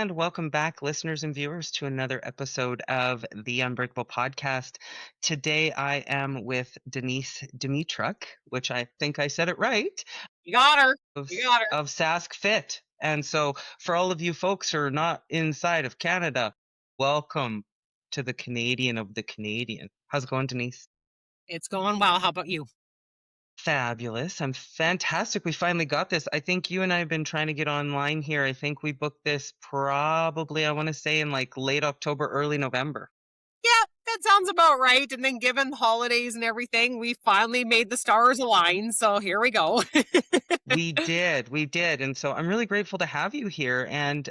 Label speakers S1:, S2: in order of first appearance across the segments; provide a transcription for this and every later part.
S1: And welcome back, listeners and viewers, to another episode of the Unbreakable Podcast. Today I am with Denise Dmitruk, which I think I said it right,
S2: You got her.
S1: of,
S2: You got her.
S1: of SaskFit. And so, for all of you folks who are not inside of Canada, welcome to the Canadian of the Canadian. How's it going, Denise?
S2: It's going well. How about you?
S1: Fabulous. I'm fantastic. We finally got this. I think you and I have been trying to get online here. I think we booked this probably, I want to say, in like late October, early November.
S2: Yeah, that sounds about right. And then given the holidays and everything, we finally made the stars align. So here we go.
S1: We did. And so I'm really grateful to have you here. And,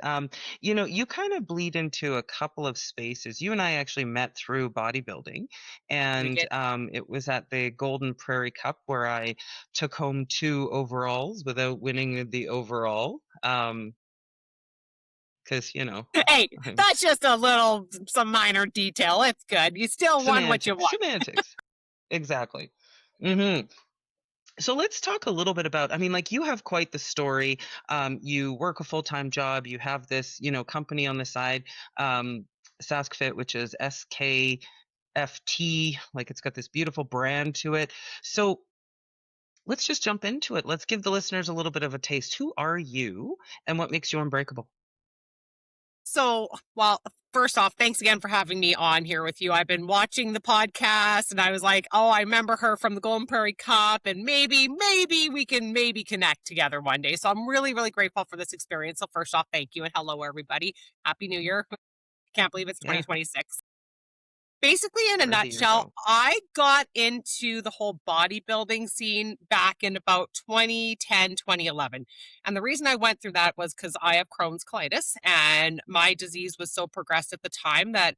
S1: you kind of bleed into a couple of spaces. You and I actually met through bodybuilding,
S2: We
S1: and
S2: did.
S1: it was at the Golden Prairie Cup where I took home 2 overalls without winning the overall. Because,
S2: Hey,
S1: I'm
S2: that's just some minor detail. It's good. You still won what you won.
S1: semantics. Exactly. hmm So let's talk a little bit about, you have quite the story. You work a full-time job. You have this, company on the side, SaskFit, which is SKFT. Like, it's got this beautiful brand to it. So let's just jump into it. Let's give the listeners a little bit of a taste. Who are you and what makes you unbreakable?
S2: So, well, first off, thanks again for having me on here with you. I've been watching the podcast and I was like, oh, I remember her from the Golden Prairie Cup and maybe we can connect together one day. So I'm really, really grateful for this experience. So first off, thank you and hello, everybody. Happy New Year. Can't believe it's
S1: Yeah,
S2: 2026. Basically, in a
S1: where'd the year
S2: nutshell,
S1: go?
S2: I got into the whole bodybuilding scene back in about 2010, 2011. And the reason I went through that was because I have Crohn's colitis and my disease was so progressed at the time that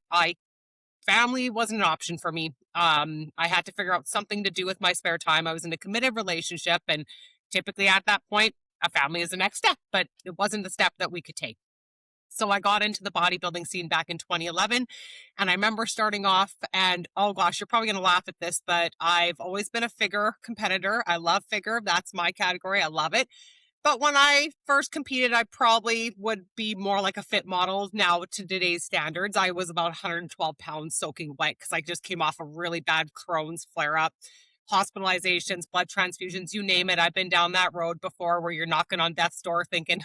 S2: family wasn't an option for me. I had to figure out something to do with my spare time. I was in a committed relationship, and typically at that point, a family is the next step, but it wasn't the step that we could take. So I got into the bodybuilding scene back in 2011. And I remember starting off, and oh gosh, you're probably going to laugh at this, but I've always been a figure competitor. I love figure. That's my category. I love it. But when I first competed, I probably would be more like a fit model now to today's standards. I was about 112 pounds soaking wet because I just came off a really bad Crohn's flare up. Hospitalizations, blood transfusions, you name it. I've been down that road before where you're knocking on death's door thinking,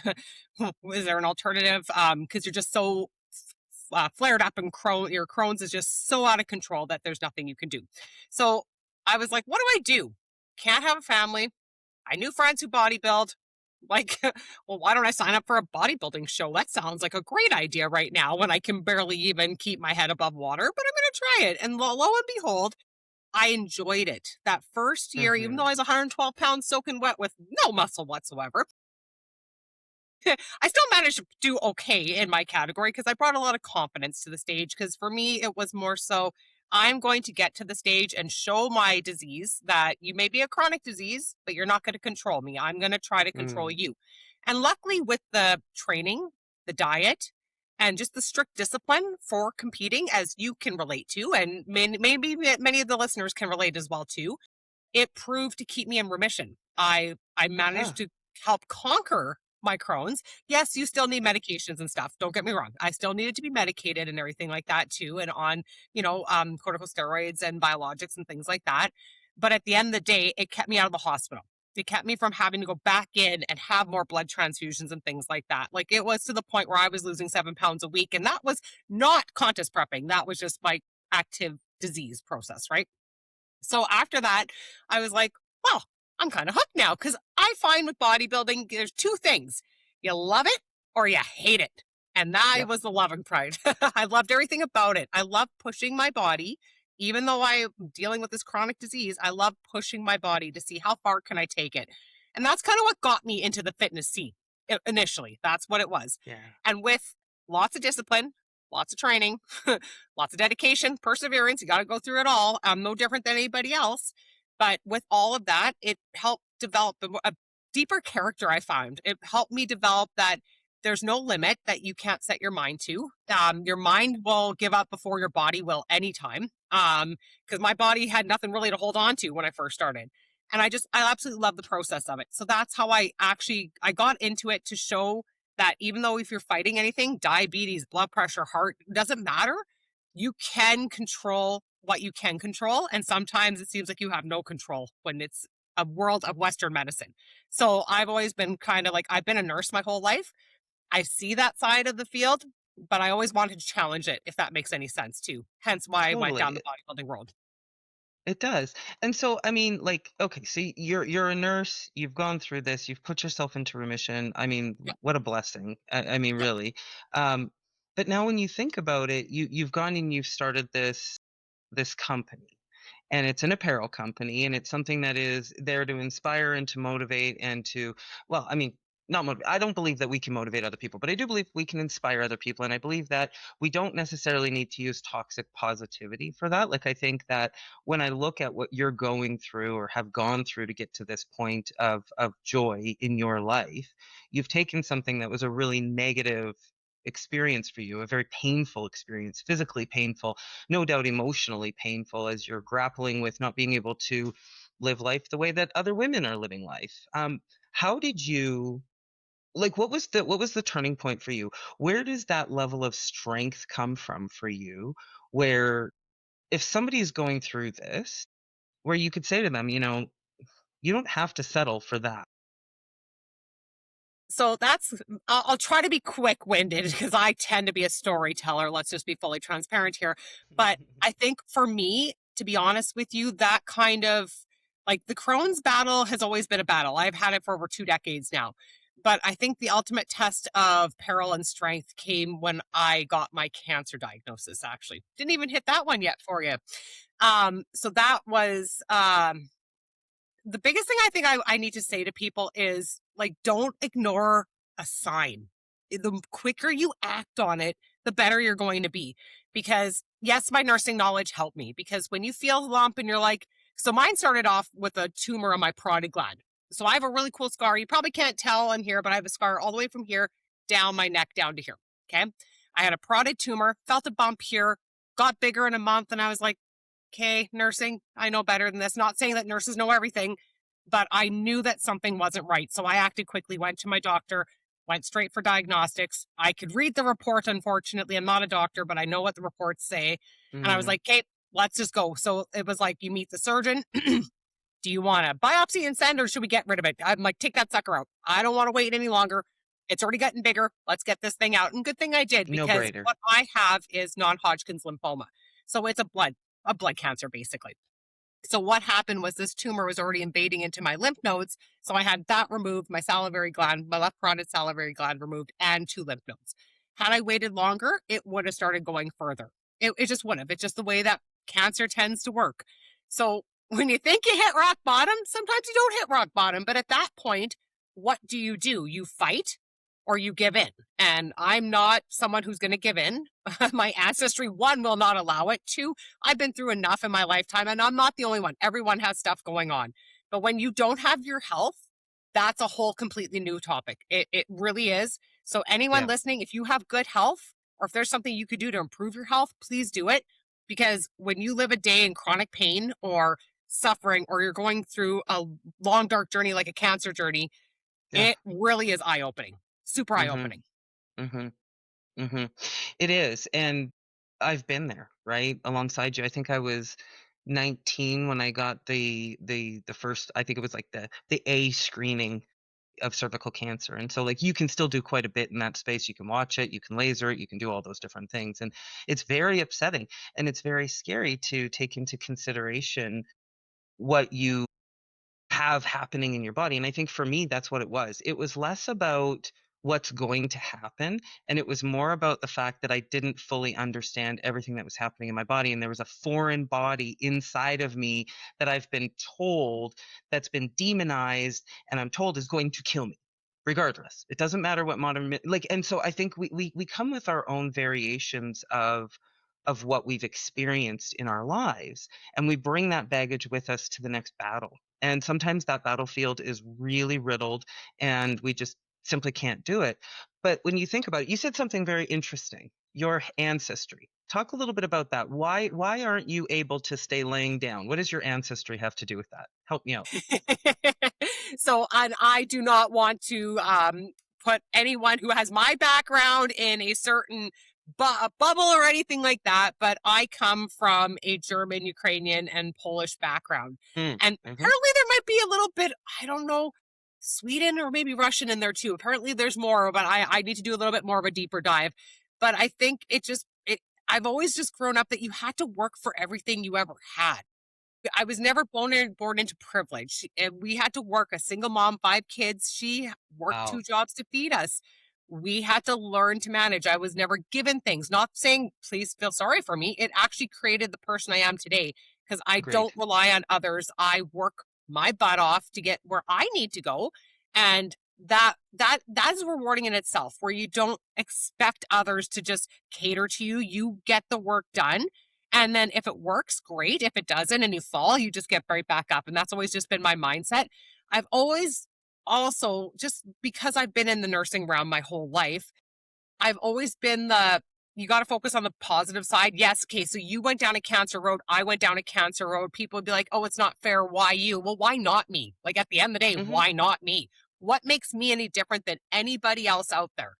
S2: is there an alternative? Because you're just so flared up and your Crohn's is just so out of control that there's nothing you can do. So I was like, what do I do? Can't have a family. I knew friends who bodybuild. Like, well, why don't I sign up for a bodybuilding show? That sounds like a great idea right now when I can barely even keep my head above water, but I'm going to try it. And lo and behold, I enjoyed it. That first year, even
S1: hmm
S2: though I was 112 pounds soaking wet with no muscle whatsoever, I still managed to do okay in my category because I brought a lot of confidence to the stage. Because for me, it was more so I'm going to get to the stage and show my disease that you may be a chronic disease, but you're not going to control me. I'm going to try to control
S1: Mm,
S2: you. And luckily, with the training, the diet, and just the strict discipline for competing, as you can relate to, and maybe many of the listeners can relate as well too, it proved to keep me in remission. I
S1: yeah.
S2: managed to help conquer my Crohn's. Yes, you still need medications and stuff. Don't get me wrong. I still needed to be medicated and everything like that too, and on, corticosteroids and biologics and things like that. But at the end of the day, it kept me out of the hospital. It kept me from having to go back in and have more blood transfusions and things like that. Like it was to the point where I was losing 7 pounds a week. And that was not contest prepping. That was just my active disease process, right? So after that, I was like, well, I'm kind of hooked now because I find with bodybuilding, there's 2 things. You love it or you hate it. And that
S1: Yep.
S2: was the loving pride. I loved everything about it. I love pushing my body. Even though I'm dealing with this chronic disease, I love pushing my body to see how far can I take it. And that's kind of what got me into the fitness scene initially. That's what it was.
S1: Yeah.
S2: And with lots of discipline, lots of training, lots of dedication, perseverance. You got to go through it all. I'm no different than anybody else. But with all of that, it helped develop a deeper character, I found. It helped me develop that there's no limit that you can't set your mind to. Your mind will give up before your body will anytime. Because my body had nothing really to hold on to when I first started. And I absolutely love the process of it. So that's how I got into it to show that even though if you're fighting anything, diabetes, blood pressure, heart, doesn't matter. You can control what you can control. And sometimes it seems like you have no control when it's a world of Western medicine. So I've always been kind of like, I've been a nurse my whole life. I see that side of the field, but I always wanted to challenge it, if that makes any sense too. Hence why I went down the
S1: Totally.
S2: bodybuilding road.
S1: It does. And so, I mean, like, okay, so you're a nurse, you've gone through this, you've put yourself into remission. I mean,
S2: Yeah.
S1: what a blessing. I mean, really. Um, but now when you think about it, you've gone and you've started this company. And it's an apparel company, and it's something that is there to inspire and to motivate and to, well, I mean, not motivate. I don't believe that we can motivate other people, but I do believe we can inspire other people. And I believe that we don't necessarily need to use toxic positivity for that. Like, I think that when I look at what you're going through or have gone through to get to this point of joy in your life, you've taken something that was a really negative experience for you, a very painful experience, physically painful, no doubt emotionally painful as you're grappling with not being able to live life the way that other women are living life. How did you, like, what was the turning point for you? Where does that level of strength come from for you? Where if somebody's going through this, where you could say to them, you don't have to settle for that.
S2: So that's, I'll try to be quick winded because I tend to be a storyteller. Let's just be fully transparent here. But I think for me, to be honest with you, that kind of like the Crohn's battle has always been a battle. I've had it for over 2 decades now. But I think the ultimate test of peril and strength came when I got my cancer diagnosis, actually. Didn't even hit that one yet for you. So that was the biggest thing I think I need to say to people is like, don't ignore a sign. The quicker you act on it, the better you're going to be. Because yes, my nursing knowledge helped me because when you feel a lump and you're like, so mine started off with a tumor on my parotid gland. So I have a really cool scar. You probably can't tell on here, but I have a scar all the way from here down my neck down to here. Okay. I had a parotid tumor, felt a bump here, got bigger in a month. And I was like, okay, nursing, I know better than this. Not saying that nurses know everything, but I knew that something wasn't right. So I acted quickly, went to my doctor, went straight for diagnostics. I could read the report, unfortunately. I'm not a doctor, but I know what the reports say. And I was
S1: Mm,
S2: like, Kate, let's just go. So it was like, you meet the surgeon. Do you want to biopsy and send, or should we get rid of it? I'm like, take that sucker out. I don't want to wait any longer. It's already getting bigger. Let's get this thing out. And good thing I did
S1: no
S2: because
S1: brainer.
S2: what I have is non-Hodgkin's lymphoma. So it's a blood cancer, basically. So what happened was this tumor was already invading into my lymph nodes. So I had that removed, my salivary gland, my left carotid salivary gland removed, and 2 lymph nodes. Had I waited longer, it would have started going further. It just wouldn't have. It's just the way that cancer tends to work. So when you think you hit rock bottom, sometimes you don't hit rock bottom. But at that point, what do? You fight or you give in. And I'm not someone who's going to give in. My ancestry, one, will not allow it. Two, I've been through enough in my lifetime, and I'm not the only one. Everyone has stuff going on. But when you don't have your health, that's a whole completely new topic. It really is. So anyone
S1: Yeah.
S2: listening, if you have good health, or if there's something you could do to improve your health, please do it. Because when you live a day in chronic pain or suffering, or you're going through a long, dark journey like a cancer journey,
S1: Yeah.
S2: it really is eye-opening. Super
S1: Mhm.
S2: eye-opening.
S1: Mhm. Mhm. It is, and I've been there, right, alongside you. I think I was 19 when I got the first, I think it was like the A screening of cervical cancer, and so, like, you can still do quite a bit in that space. You can watch it, you can laser it, you can do all those different things, and it's very upsetting, and it's very scary to take into consideration what you have happening in your body. And I think for me, that's what it was. It was less about what's going to happen, and it was more about the fact that I didn't fully understand everything that was happening in my body. And there was a foreign body inside of me that I've been told, that's been demonized, and I'm told is going to kill me. Regardless, it doesn't matter what like, and so I think we come with our own variations of what we've experienced in our lives, and we bring that baggage with us to the next battle. And sometimes that battlefield is really riddled and we just simply can't do it. But when you think about it, you said something very interesting, your ancestry. Talk a little bit about that. Why aren't you able to stay laying down? What does your ancestry have to do with that? Help me out.
S2: So, and I do not want to put anyone who has my background in a certain bubble or anything like that, but I come from a German, Ukrainian, and Polish background.
S1: Mm,
S2: And
S1: mhm.
S2: apparently there might be a little bit, I don't know, Sweden or maybe Russian in there too. Apparently there's more, but I need to do a little bit more of a deeper dive. But I think I've always just grown up that you had to work for everything you ever had. I was never born into privilege. And we had to work, a single mom, 5 kids. She worked
S1: Wow.
S2: 2 jobs to feed us. We had to learn to manage. I was never given things. Not saying please feel sorry for me. It actually created the person I am today because I
S1: Agreed.
S2: don't rely on others. I work my butt off to get where I need to go. And that is rewarding in itself, where you don't expect others to just cater to you. You get the work done. And then if it works, great. If it doesn't and you fall, you just get right back up. And that's always just been my mindset. I've always also, just because I've been in the nursing realm my whole life, I've always been you got to focus on the positive side. Yes. Okay. So you went down a cancer road. I went down a cancer road. People would be like, oh, it's not fair. Why you? Well, why not me? Like at the end of the day,
S1: Mhm.
S2: why not me? What makes me any different than anybody else out there?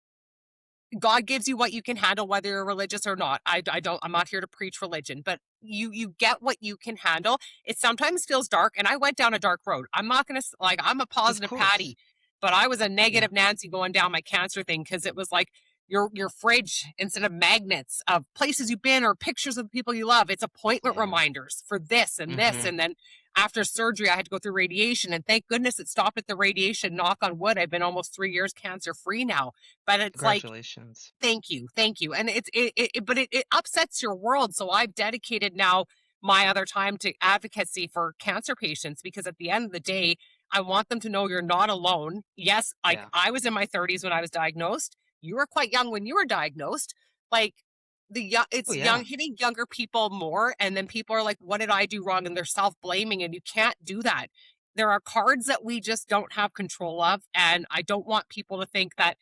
S2: God gives you what you can handle, whether you're religious or not. I'm not here to preach religion, but you get what you can handle. It sometimes feels dark, and I went down a dark road. I'm not gonna like I'm a
S1: Of
S2: positive
S1: course.
S2: Patty, but I was a
S1: Yeah.
S2: negative Nancy going down my cancer thing because it was like your fridge instead of magnets of places you've been or pictures of the people you love. It's appointment
S1: Yeah.
S2: reminders for this,
S1: Mhm.
S2: and then after surgery, I had to go through radiation, and thank goodness it stopped at the radiation. Knock on wood, I've been almost 3 years cancer free now. But it's like
S1: Congratulations.
S2: thank you. And it upsets your world. So I've dedicated now my other time to advocacy for cancer patients because at the end of the day, I want them to know you're not alone. Yes, like
S1: Yeah.
S2: I was in my 30s when I was diagnosed. You were quite young when you were diagnosed. Like
S1: Oh,
S2: it's
S1: yeah.
S2: hitting younger people more, and then people are like, "What did I do wrong?" And they're self-blaming, and you can't do that. There are cards that we just don't have control of, and I don't want people to think that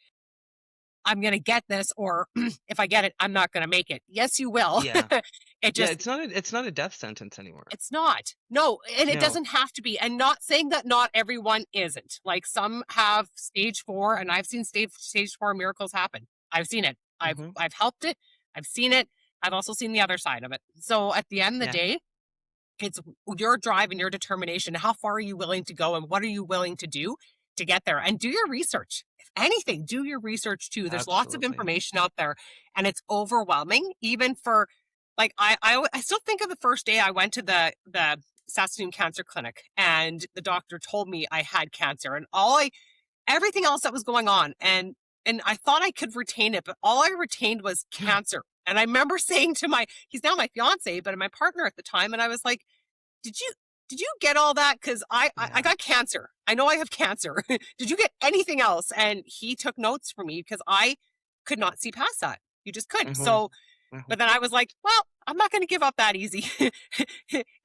S2: I'm going to get this, or if I get it, I'm not going to make it. Yes, you will.
S1: Yeah.
S2: it
S1: Yeah,
S2: just,
S1: it's not a death sentence anymore.
S2: it's not. No, and it
S1: No.
S2: doesn't have to be. And not saying that not everyone isn't. Like some have stage 4, and I've seen stage 4 miracles happen. I've seen it.
S1: Mhm.
S2: I've helped it. I've seen it. I've also seen the other side of it. So at the end of the
S1: Yeah.
S2: day, it's your drive and your determination. How far are you willing to go and what are you willing to do to get there? And do your research. If anything, do your research too. There's lots of
S1: Absolutely.
S2: information out there and it's overwhelming, even for like I still think of the first day I went to the Saskatoon Cancer Clinic and the doctor told me I had cancer and everything else that was going on and I thought I could retain it, but all I retained was cancer. And I remember saying to he's now my fiance, but my partner at the time, and I was like, did you did you get all that? Because I
S1: Yeah.
S2: got cancer. I know I have cancer. Did you get anything else? And he took notes for me because I could not see past that. You just couldn't.
S1: Mhm.
S2: So, but
S1: Mhm.
S2: then I was like, well, I'm not going to give up that easy.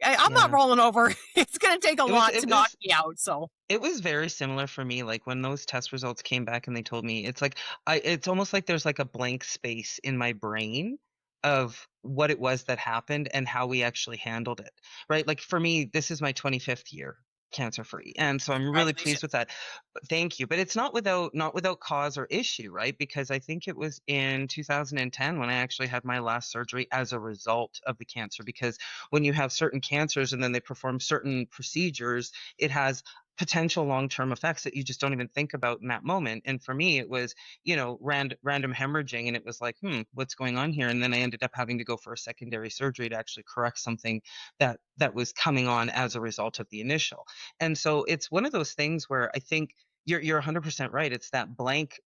S2: I'm not
S1: Yeah.
S2: rolling over. It's going to take a
S1: It was
S2: lot
S1: it
S2: to knock
S1: was
S2: me out. So,
S1: it was very similar for me, like, when those test results came back and they told me it's like it's almost like there's, like, a blank space in my brain of what it was that happened and how we actually handled it, right? Like, for me, this is my 25th year cancer-free, and so I'm really pleased
S2: congratulations.
S1: with that. But thank you, but it's not without cause or issue, right? Because I think it was in 2010 when I actually had my last surgery as a result of the cancer, because when you have certain cancers and then they perform certain procedures, it has potential long-term effects that you just don't even think about in that moment. And for me, it was, random hemorrhaging, and it was like, what's going on here? And then I ended up having to go for a secondary surgery to actually correct something that was coming on as a result of the initial. And so it's one of those things where I think you're 100% right. It's that blank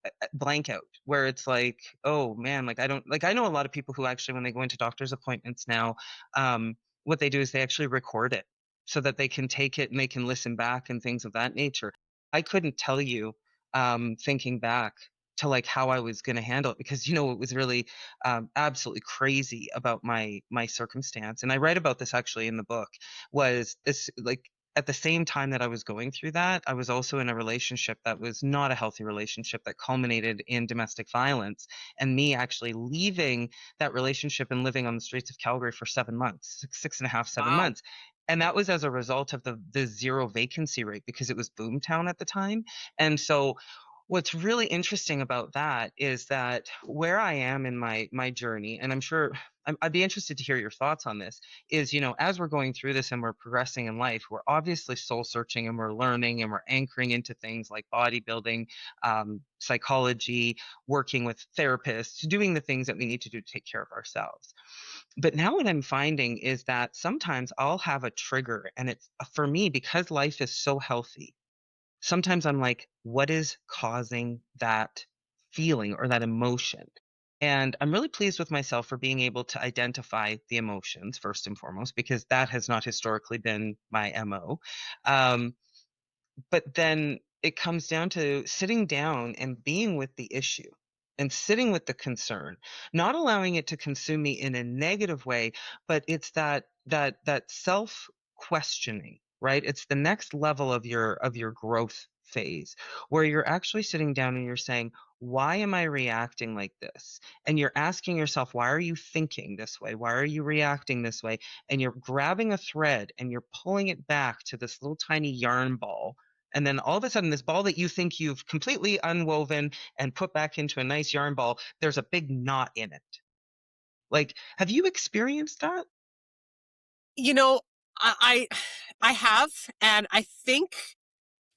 S1: out where it's like, oh man, like I know a lot of people who actually, when they go into doctor's appointments now, what they do is they actually record it so that they can take it and they can listen back and things of that nature. I couldn't tell you, thinking back to like how I was going to handle it, because it was really, absolutely crazy about my circumstance. And I write about this actually in the book. Was this like at the same time that I was going through that, I was also in a relationship that was not a healthy relationship that culminated in domestic violence, and me actually leaving that relationship and living on the streets of Calgary for 7 months, six and a half, seven
S2: Wow.
S1: months. And that was as a result of the zero vacancy rate, because it was boomtown at the time. And so What's really interesting about that is that where I am in my journey, and I'm sure I'd be interested to hear your thoughts on this, is, as we're going through this and we're progressing in life, we're obviously soul searching and we're learning and we're anchoring into things like bodybuilding, psychology, working with therapists, doing the things that we need to do to take care of ourselves. But now what I'm finding is that sometimes I'll have a trigger, and it's for me, because life is so healthy. Sometimes I'm like, what is causing that feeling or that emotion? And I'm really pleased with myself for being able to identify the emotions first and foremost, because that has not historically been my MO. Um, but then it comes down to sitting down and being with the issue and sitting with the concern, not allowing it to consume me in a negative way, but it's that self questioning, right? It's the next level of your growth phase where you're actually sitting down and you're saying, why am I reacting like this? And you're asking yourself, why are you thinking this way? Why are you reacting this way? And you're grabbing a thread and you're pulling it back to this little tiny yarn ball, and then all of a sudden, this ball that you think you've completely unwoven and put back into a nice yarn ball, there's a big knot in it. Like, have you experienced that?
S2: You know, I I have, and I think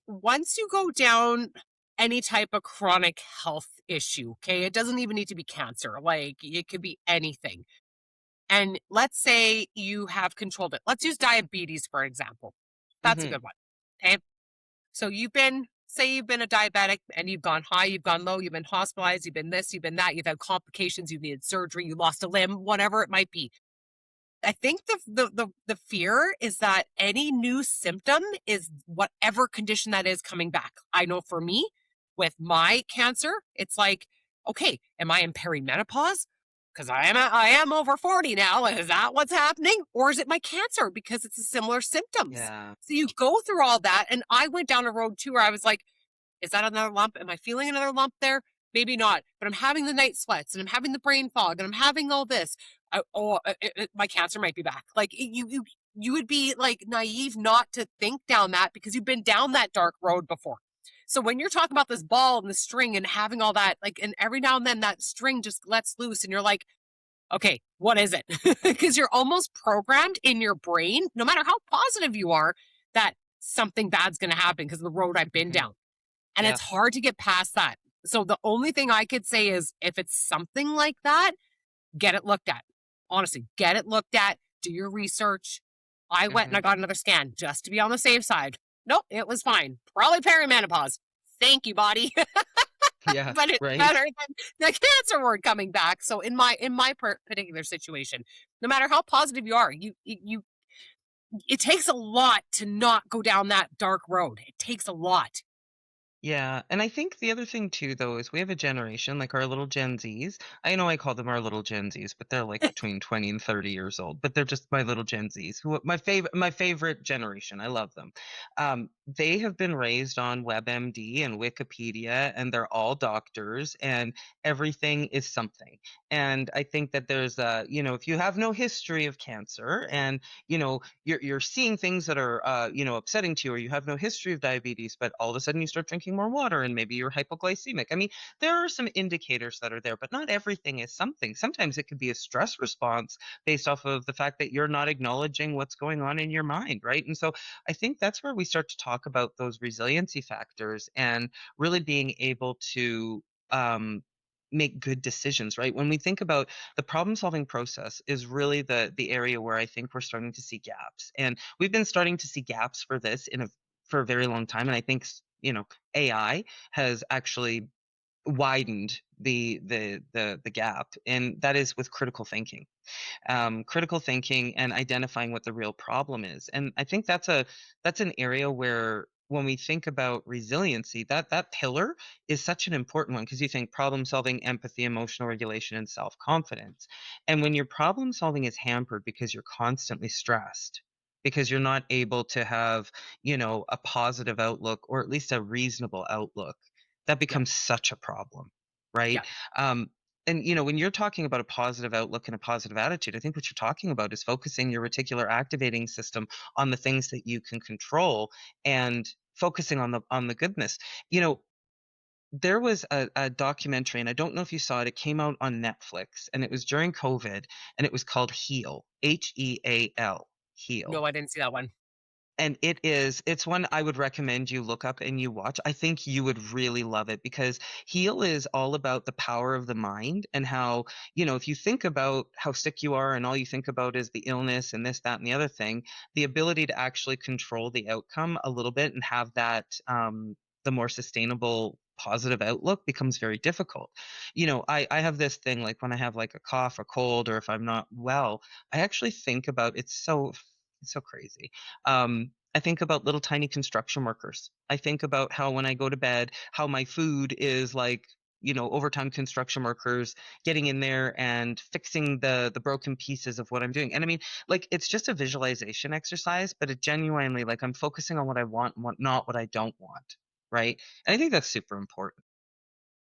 S2: once you go down any type of chronic health issue, okay, it doesn't even need to be cancer, like it could be anything. And let's say you have controlled it. Let's use diabetes, for example. That's a
S1: Mhm.
S2: good one. Okay. So say you've been a diabetic and you've gone high, you've gone low, you've been hospitalized, you've been this, you've been that, you've had complications, you've needed surgery, you lost a limb, whatever it might be. I think the fear is that any new symptom is whatever condition that is coming back. I know for me, with my cancer, it's like, okay, am I in perimenopause? Because I am over 40 now. Is that what's happening? Or is it my cancer? Because it's a similar symptoms.
S1: Yeah.
S2: So you go through all that. And I went down a road too where I was like, is that another lump? Am I feeling another lump there? Maybe not, but I'm having the night sweats and I'm having the brain fog and I'm having all this. My cancer might be back. Like you would be like naive not to think down that because you've been down that dark road before. So when you're talking about this ball and the string and having all that, like, and every now and then that string just lets loose and you're like, okay, what is it? Because you're almost programmed in your brain, no matter how positive you are, that something bad's going to happen because of the road I've been
S1: Mhm.
S2: down. And
S1: Yeah.
S2: it's hard to get past that. So the only thing I could say is if it's something like that, get it looked at. Honestly, get it looked at, do your research. I went and I
S1: Mhm.
S2: got another scan just to be on the safe side. Nope, it was fine. Probably perimenopause. Thank you, body.
S1: Yeah,
S2: But it's
S1: right?
S2: better than the cancer word coming back. So in my particular situation, no matter how positive you are, it takes a lot to not go down that dark road. It takes a lot.
S1: Yeah, and I think the other thing too, though, is we have a generation like our little Gen Zs. I know I call them our little Gen Zs, but they're like between 20 and 30 years old. But they're just my little Gen Zs, who my favorite generation. I love them. They have been raised on WebMD and Wikipedia, and they're all doctors, and everything is something. And I think that there's if you have no history of cancer, and you're seeing things that are upsetting to you, or you have no history of diabetes, but all of a sudden you start drinking more water and maybe you're hypoglycemic. I mean, there are some indicators that are there, but not everything is something. Sometimes it could be a stress response based off of the fact that you're not acknowledging what's going on in your mind, right? And so I think that's where we start to talk about those resiliency factors and really being able to um make good decisions, right? When we think about the problem solving process is really the area where I think we're starting to see gaps. And we've been starting to see gaps for this for a very long time. And I think AI has actually widened the gap, and that is with critical thinking and identifying what the real problem is. And I think that's an area where when we think about resiliency, that pillar is such an important one, because you think problem solving, empathy, emotional regulation, and self confidence. And when your problem solving is hampered because you're constantly stressed, because you're not able to have a positive outlook, or at least a reasonable outlook, that
S2: Yeah.
S1: becomes such a problem, right?
S2: Yeah.
S1: um, and when you're talking about a positive outlook and a positive attitude, I think what you're talking about is focusing your reticular activating system on the things that you can control, and focusing on the goodness. You know, There was a documentary, and I don't know if you saw it. It came out on Netflix, and it was during COVID, and it was called Heal, Heal,
S2: No,
S1: Heal.
S2: I didn't see that one.
S1: And it's one I would recommend you look up and you watch. I think you would really love it because Heal is all about the power of the mind and how, if you think about how sick you are and all you think about is the illness and this, that, and the other thing, the ability to actually control the outcome a little bit and have that, the more sustainable positive outlook becomes very difficult. I have this thing like when I have like a cough or cold or if I'm not well, I actually think about it's so crazy. I think about little tiny construction workers. I think about how when I go to bed, how my food is like, overtime construction workers getting in there and fixing the broken pieces of what I'm doing. And I mean, like it's just a visualization exercise, but it genuinely like I'm focusing on what I want and what not what I don't want. Right. And I think that's super important.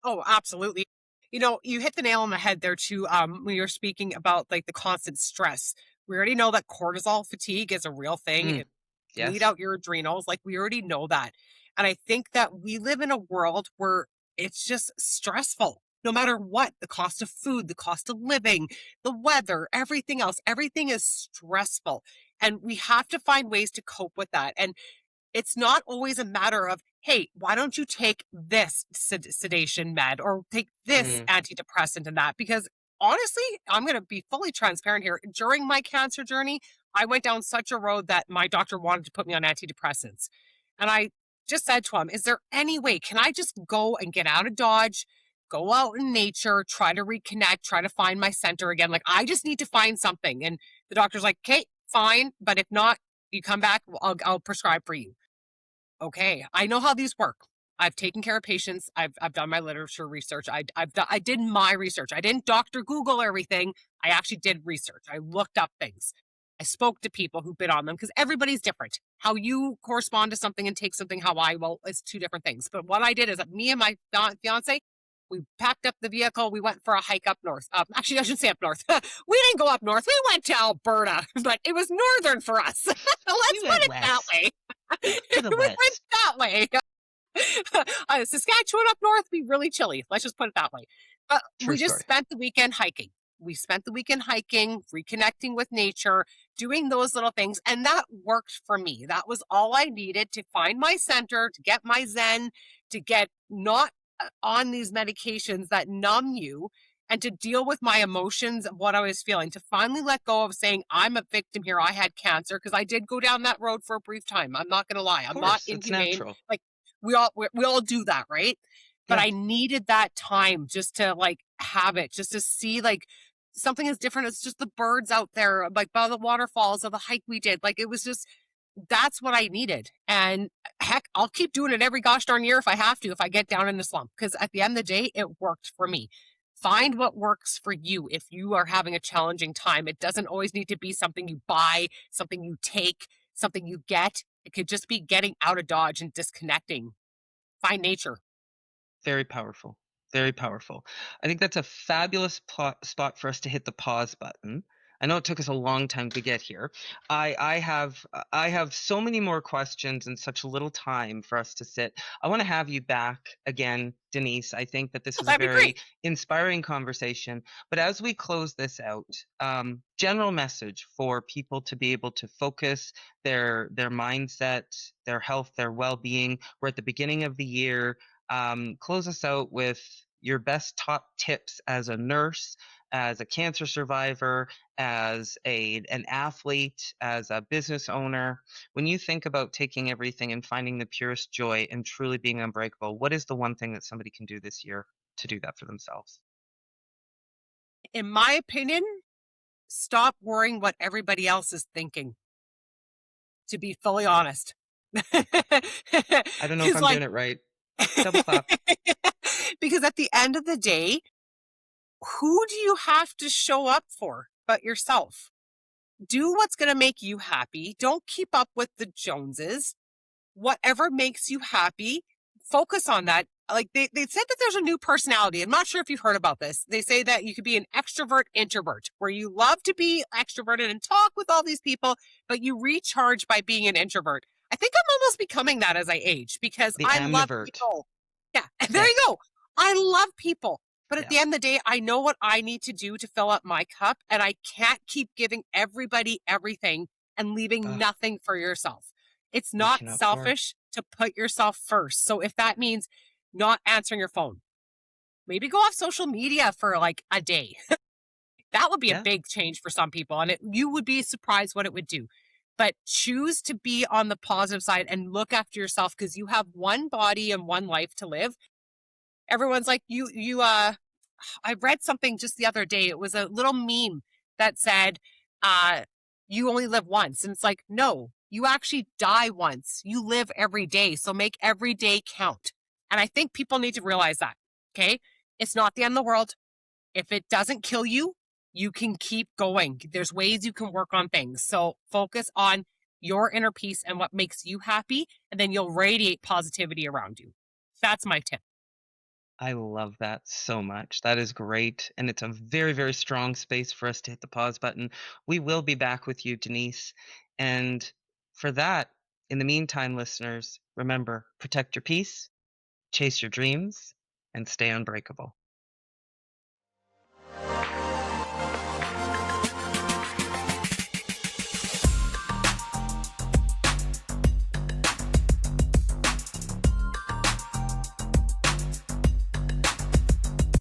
S2: Oh, absolutely. You hit the nail on the head there too. When you're speaking about like the constant stress, we already know that cortisol fatigue is a real thing.
S1: Mm,
S2: It bleed
S1: yes.
S2: out your adrenals. Like we already know that. And I think that we live in a world where it's just stressful. No matter what, the cost of food, the cost of living, the weather, everything else, everything is stressful. And we have to find ways to cope with that. And it's not always a matter of, hey, why don't you take this sedation med or take this
S1: Mm,
S2: antidepressant and that? Because honestly, I'm going to be fully transparent here. During my cancer journey, I went down such a road that my doctor wanted to put me on antidepressants. And I just said to him, is there any way, can I just go and get out of Dodge, go out in nature, try to reconnect, try to find my center again? Like, I just need to find something. And the doctor's like, okay, fine. But if not, you come back, I'll prescribe for you. Okay, I know how these work. I've taken care of patients. I've done my literature research. I did my research. I didn't Doctor Google everything. I actually did research. I looked up things. I spoke to people who've been on them because everybody's different. How you correspond to something and take something, how I will, it's two different things. But what I did is that me and my fiance, we packed up the vehicle. We went for a hike up north. Actually, I should say up north. We didn't go up north. We went to Alberta, but it was northern for us.
S1: we
S2: Let's put
S1: went
S2: it that
S1: west
S2: way.
S1: to the
S2: We went
S1: west.
S2: that way. Saskatchewan up north be really chilly. Let's just put it that way. But
S1: True
S2: we just
S1: story.
S2: spent the weekend hiking. We spent the weekend hiking, reconnecting with nature, doing those little things. And that worked for me. That was all I needed to find my center, to get my zen, to get not on these medications that numb you and to deal with my emotions of what I was feeling, to finally let go of saying, I'm a victim here. I had cancer because I did go down that road for a brief time. I'm not going to lie.
S1: Of
S2: I'm not
S1: course, it's
S2: inhumane.
S1: natural.
S2: Like we all do that, right? But
S1: Yeah.
S2: I needed that time just to like have it, just to see like something as different as just the birds out there, like by the waterfalls of the hike we did. Like it was just that's what I needed. And heck, I'll keep doing it every gosh darn year if I have to, if I get down in the slump. Because at the end of the day, it worked for me. Find what works for you if you are having a challenging time. It doesn't always need to be something you buy, something you take, something you get. It could just be getting out of Dodge and disconnecting. Find nature.
S1: Very powerful. Very powerful. I think that's a fabulous spot for us to hit the pause button. I know it took us a long time to get here. I have so many more questions and such little time for us to sit. I want to have you back again, Denise. I think that this
S2: Oh,
S1: was a
S2: that'd be
S1: very
S2: great.
S1: inspiring conversation. But as we close this out, general message for people to be able to focus their mindset, their health, their well-being. We're at the beginning of the year. Close us out with your best top tips as a nurse, as a cancer survivor, as an athlete, as a business owner. When you think about taking everything and finding the purest joy and truly being unbreakable, what is the one thing that somebody can do this year to do that for themselves?
S2: In my opinion, stop worrying what everybody else is thinking, to be fully honest.
S1: I don't know if
S2: Because,
S1: I'm doing
S2: like,
S1: it right. Double clap.
S2: because at the end of the day, who do you have to show up for but yourself? Do what's going to make you happy. Don't keep up with the Joneses. Whatever makes you happy, focus on that. Like they said that there's a new personality. I'm not sure if you've heard about this. They say that you could be an extrovert introvert, where you love to be extroverted and talk with all these people, but you recharge by being an introvert. I think I'm almost becoming that as I age because
S1: The
S2: I love
S1: amnivert.
S2: people. Yeah, there
S1: Yeah.
S2: you go. I love people. But at
S1: Yeah.
S2: the end of the day, I know what I need to do to fill up my cup, and I can't keep giving everybody everything and leaving
S1: Ugh,
S2: nothing for yourself. It's
S1: we
S2: not
S1: can afford.
S2: selfish to put yourself first. So if that means not answering your phone, maybe go off social media for like a day. That would be a
S1: Yeah.
S2: big change for some people, and you would be surprised what it would do. But choose to be on the positive side and look after yourself because you have one body and one life to live. Everyone's like, I read something just the other day. It was a little meme that said, uh, you only live once. And it's like, no, you actually die once. You live every day. So make every day count. And I think people need to realize that. Okay. It's not the end of the world. If it doesn't kill you, you can keep going. There's ways you can work on things. So focus on your inner peace and what makes you happy, and then you'll radiate positivity around you. That's my tip.
S1: I love that so much. That is great. And it's a very, very strong space for us to hit the pause button. We will be back with you, Denise. And for that, in the meantime, listeners, remember, protect your peace, chase your dreams, and stay unbreakable.